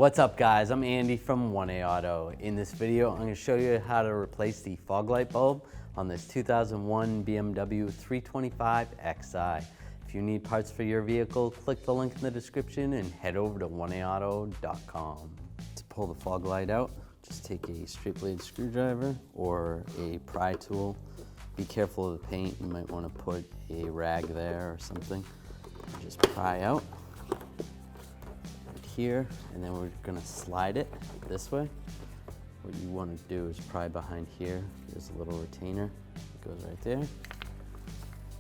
What's up guys, I'm Andy from 1A Auto. In this video, I'm going to show you how to replace the fog light bulb on this 2001 BMW 325Xi. If you need parts for your vehicle, click the link in the description and head over to 1AAuto.com. To pull the fog light out, just take a straight blade screwdriver or a pry tool. Be careful of the paint, you might want to put a rag there or something. And just pry out. Here, and then we're going to slide it this way. What you want to do is pry behind here. There's a little retainer that goes right there.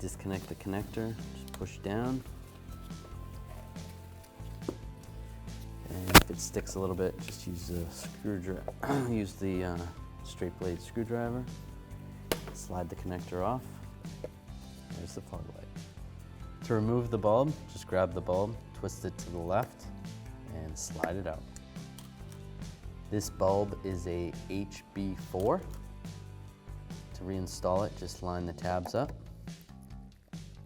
Disconnect the connector, just push down. And if it sticks a little bit, just use the screwdriver. Use the straight blade screwdriver. Slide the connector off. There's the fog light. To remove the bulb, just grab the bulb, twist it to the left, and slide it out. This bulb is a HB4. To reinstall it, just line the tabs up,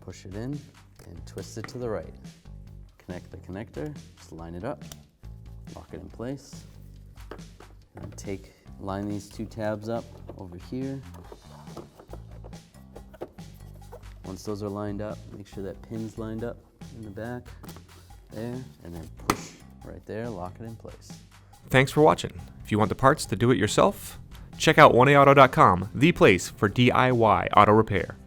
push it in, and twist it to the right. Connect the connector, just line it up, lock it in place, and line these two tabs up over here. Once those are lined up, make sure that pin's lined up in the back, there, and then push right there, lock it in place. Thanks for watching. If you want the parts to do it yourself, check out 1AAuto.com, the place for DIY auto repair.